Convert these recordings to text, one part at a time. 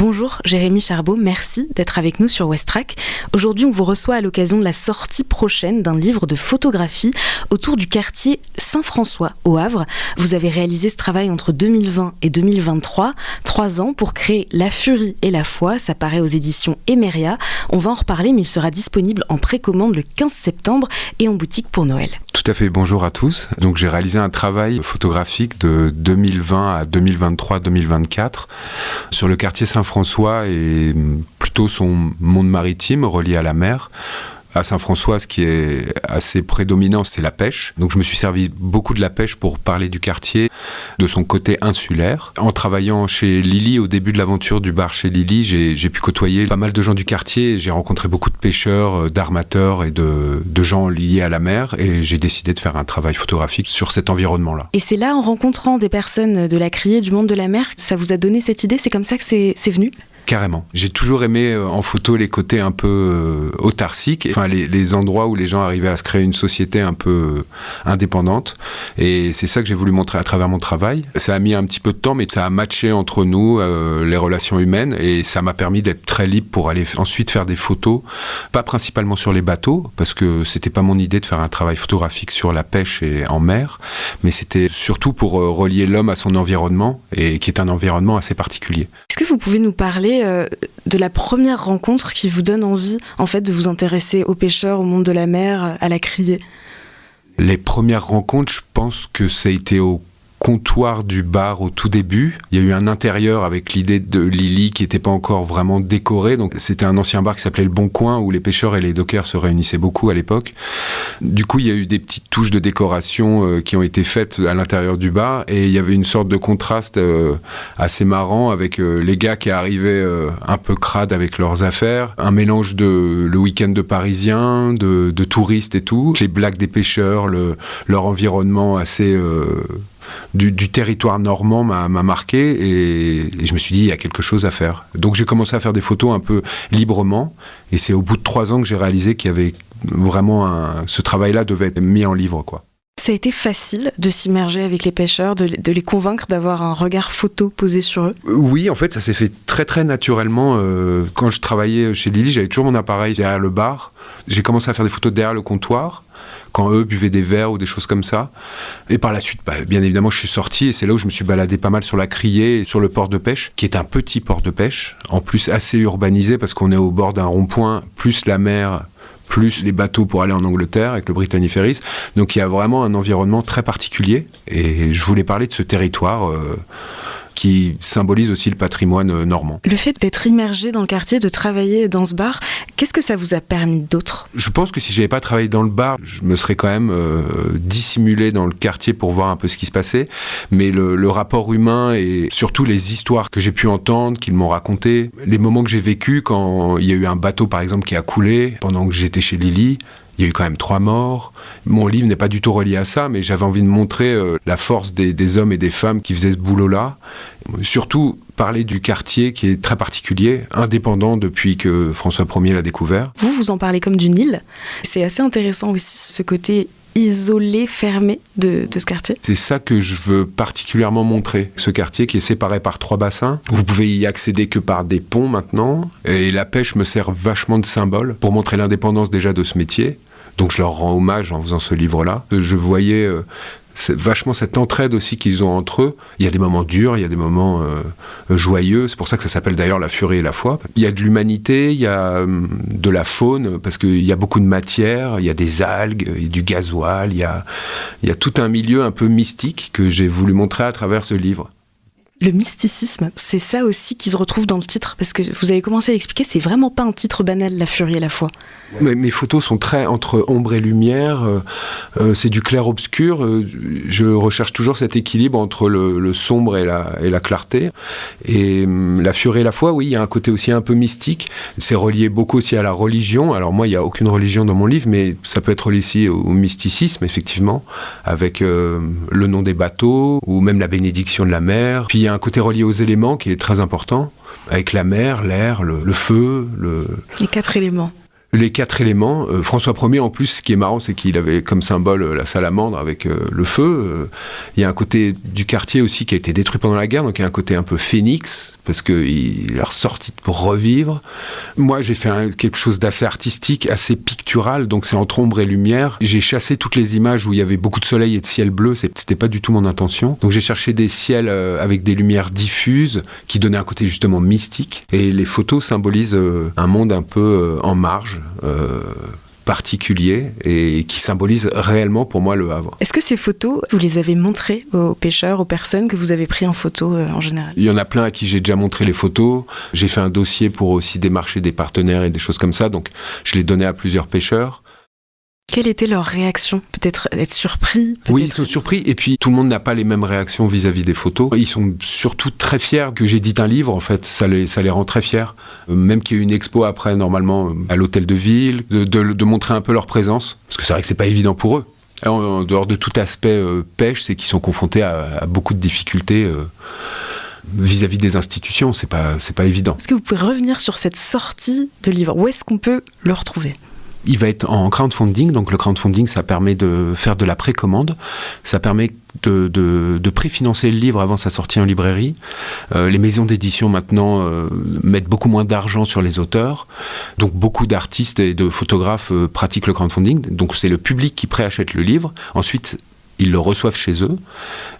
Bonjour Jérémy Charbot, merci d'être avec nous sur Westrack. Aujourd'hui, on vous reçoit à l'occasion de la sortie prochaine d'un livre de photographie autour du quartier Saint-François au Havre. Vous avez réalisé ce travail entre 2020 et 2023, 3 ans pour créer La Furie et la Foi. Ça paraît aux éditions Emeria. On va en reparler, mais il sera disponible en précommande le 15 septembre et en boutique pour Noël. Tout à fait, bonjour à tous. Donc j'ai réalisé un travail photographique de 2020 à 2023-2024 sur le quartier Saint-François et plutôt son monde maritime relié à la mer. À Saint-François, ce qui est assez prédominant, c'est la pêche. Donc je me suis servi beaucoup de la pêche pour parler du quartier, de son côté insulaire. En travaillant chez Lily, au début de l'aventure du bar chez Lily, j'ai pu côtoyer pas mal de gens du quartier. J'ai rencontré beaucoup de pêcheurs, d'armateurs et de gens liés à la mer. Et j'ai décidé de faire un travail photographique sur cet environnement-là. Et c'est là, en rencontrant des personnes de la criée, du monde de la mer, que ça vous a donné cette idée? C'est comme ça que c'est venu? Carrément. J'ai toujours aimé en photo les côtés un peu autarciques, enfin les endroits où les gens arrivaient à se créer une société un peu indépendante. Et c'est ça que j'ai voulu montrer à travers mon travail. Ça a mis un petit peu de temps, mais ça a matché entre nous, les relations humaines, et ça m'a permis d'être très libre pour aller ensuite faire des photos, pas principalement sur les bateaux, parce que c'était pas mon idée de faire un travail photographique sur la pêche et en mer, mais c'était surtout pour relier l'homme à son environnement, et qui est un environnement assez particulier. Est-ce que vous pouvez nous parler de la première rencontre qui vous donne envie, en fait, de vous intéresser aux pêcheurs, au monde de la mer, à la criée? Les premières rencontres, je pense que ça a été au comptoir du bar au tout début. Il y a eu un intérieur avec l'idée de Lily qui n'était pas encore vraiment décoré. Donc c'était un ancien bar qui s'appelait Le Bon Coin où les pêcheurs et les dockers se réunissaient beaucoup à l'époque. Du coup, il y a eu des petites touches de décoration qui ont été faites à l'intérieur du bar et il y avait une sorte de contraste assez marrant avec les gars qui arrivaient un peu crades avec leurs affaires, un mélange de le week-end de Parisiens, de touristes et tout, les blagues des pêcheurs, leur environnement assez du territoire normand m'a marqué et je me suis dit il y a quelque chose à faire. Donc j'ai commencé à faire des photos un peu librement et c'est au bout de 3 ans que j'ai réalisé qu'il y avait vraiment ce travail-là devait être mis en livre, quoi. Ça a été facile de s'immerger avec les pêcheurs, de les convaincre d'avoir un regard photo posé sur eux? Oui, en fait, ça s'est fait très très naturellement. Quand je travaillais chez Lily, j'avais toujours mon appareil derrière le bar. J'ai commencé à faire des photos derrière le comptoir, quand eux buvaient des verres ou des choses comme ça. Et par la suite, bien évidemment, je suis sorti et c'est là où je me suis baladé pas mal sur la criée et sur le port de pêche, qui est un petit port de pêche, en plus assez urbanisé parce qu'on est au bord d'un rond-point, plus la mer, plus les bateaux pour aller en Angleterre avec le Brittany Ferries. Donc il y a vraiment un environnement très particulier et je voulais parler de ce territoire qui symbolise aussi le patrimoine normand. Le fait d'être immergé dans le quartier, de travailler dans ce bar, qu'est-ce que ça vous a permis d'autre? Je pense que si j'avais pas travaillé dans le bar, je me serais quand même dissimulé dans le quartier pour voir un peu ce qui se passait. Mais le rapport humain et surtout les histoires que j'ai pu entendre, qu'ils m'ont racontées, les moments que j'ai vécus quand il y a eu un bateau par exemple qui a coulé pendant que j'étais chez Lily. Il y a eu quand même 3 morts. Mon livre n'est pas du tout relié à ça, mais j'avais envie de montrer la force des hommes et des femmes qui faisaient ce boulot-là. Surtout parler du quartier qui est très particulier, indépendant depuis que François Ier l'a découvert. Vous en parlez comme d'une île. C'est assez intéressant aussi ce côté isolé, fermé de ce quartier. C'est ça que je veux particulièrement montrer. Ce quartier qui est séparé par 3 bassins. Vous pouvez y accéder que par des ponts maintenant. Et la pêche me sert vachement de symbole pour montrer l'indépendance déjà de ce métier. Donc je leur rends hommage en faisant ce livre-là. Je voyais vachement cette entraide aussi qu'ils ont entre eux. Il y a des moments durs, il y a des moments joyeux. C'est pour ça que ça s'appelle d'ailleurs La Furie et la Foi. Il y a de l'humanité, il y a de la faune, parce qu'il y a beaucoup de matière, il y a des algues, il y a du gasoil, il y a tout un milieu un peu mystique que j'ai voulu montrer à travers ce livre. Le mysticisme, c'est ça aussi qui se retrouve dans le titre, parce que vous avez commencé à l'expliquer, c'est vraiment pas un titre banal, La Furie et la Foi. Mes photos sont très entre ombre et lumière, c'est du clair-obscur, je recherche toujours cet équilibre entre le sombre et la clarté. Et La Furie et la Foi, oui, il y a un côté aussi un peu mystique, c'est relié beaucoup aussi à la religion. Alors moi, il n'y a aucune religion dans mon livre, mais ça peut être relié aussi au mysticisme, effectivement, avec le nom des bateaux, ou même la bénédiction de la mer. Puis il y a un côté relié aux éléments qui est très important, avec la mer, l'air, le feu. Les 4 éléments. Les 4 éléments. François Ier, en plus, ce qui est marrant, c'est qu'il avait comme symbole la salamandre avec le feu. Il y a un côté du quartier aussi qui a été détruit pendant la guerre, donc il y a un côté un peu phénix, parce qu'il est ressorti pour revivre. Moi, j'ai fait quelque chose d'assez artistique, assez pictural, donc c'est entre ombre et lumière. J'ai chassé toutes les images où il y avait beaucoup de soleil et de ciel bleu, c'était pas du tout mon intention. Donc j'ai cherché des ciels avec des lumières diffuses, qui donnaient un côté justement mystique. Et les photos symbolisent un monde un peu en marge, particulier et qui symbolise réellement pour moi le Havre. Est-ce que ces photos, vous les avez montrées aux pêcheurs, aux personnes que vous avez pris en photo en général ? Il y en a plein à qui j'ai déjà montré les photos. J'ai fait un dossier pour aussi démarcher des partenaires et des choses comme ça, donc je l'ai donné à plusieurs pêcheurs. Quelle était leur réaction ? Peut-être être surpris ? Oui, ils sont surpris. Et puis, tout le monde n'a pas les mêmes réactions vis-à-vis des photos. Ils sont surtout très fiers que j'édite un livre, en fait. Ça les rend très fiers. Même qu'il y ait une expo après, normalement, à l'hôtel de ville, de montrer un peu leur présence. Parce que c'est vrai que c'est pas évident pour eux. En dehors de tout aspect pêche, c'est qu'ils sont confrontés à beaucoup de difficultés vis-à-vis des institutions. C'est pas évident. Est-ce que vous pouvez revenir sur cette sortie de livre ? Où est-ce qu'on peut le retrouver ? Il va être en crowdfunding, donc le crowdfunding, ça permet de faire de la précommande, ça permet de préfinancer le livre avant sa sortie en librairie. Les maisons d'édition maintenant mettent beaucoup moins d'argent sur les auteurs, donc beaucoup d'artistes et de photographes pratiquent le crowdfunding, donc c'est le public qui préachète le livre. Ensuite, ils le reçoivent chez eux.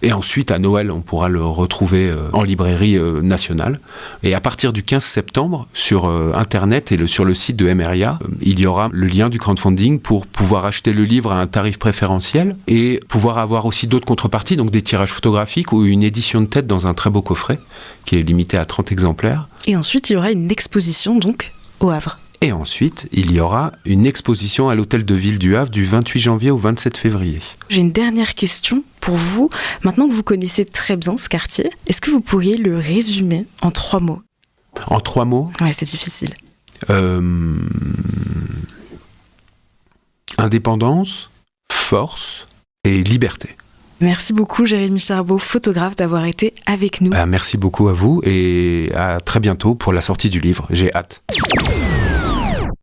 Et ensuite, à Noël, on pourra le retrouver en librairie nationale. Et à partir du 15 septembre, sur Internet et sur le site de MRIA, il y aura le lien du crowdfunding pour pouvoir acheter le livre à un tarif préférentiel et pouvoir avoir aussi d'autres contreparties, donc des tirages photographiques ou une édition de tête dans un très beau coffret qui est limité à 30 exemplaires. Et ensuite, il y aura une exposition donc au Havre. Et ensuite, il y aura une exposition à l'hôtel de ville du Havre du 28 janvier au 27 février. J'ai une dernière question pour vous. Maintenant que vous connaissez très bien ce quartier, est-ce que vous pourriez le résumer en 3 mots ? En 3 mots ? Ouais, c'est difficile. Indépendance, force et liberté. Merci beaucoup Jérémy Charbot, photographe, d'avoir été avec nous. Merci beaucoup à vous et à très bientôt pour la sortie du livre. J'ai hâte.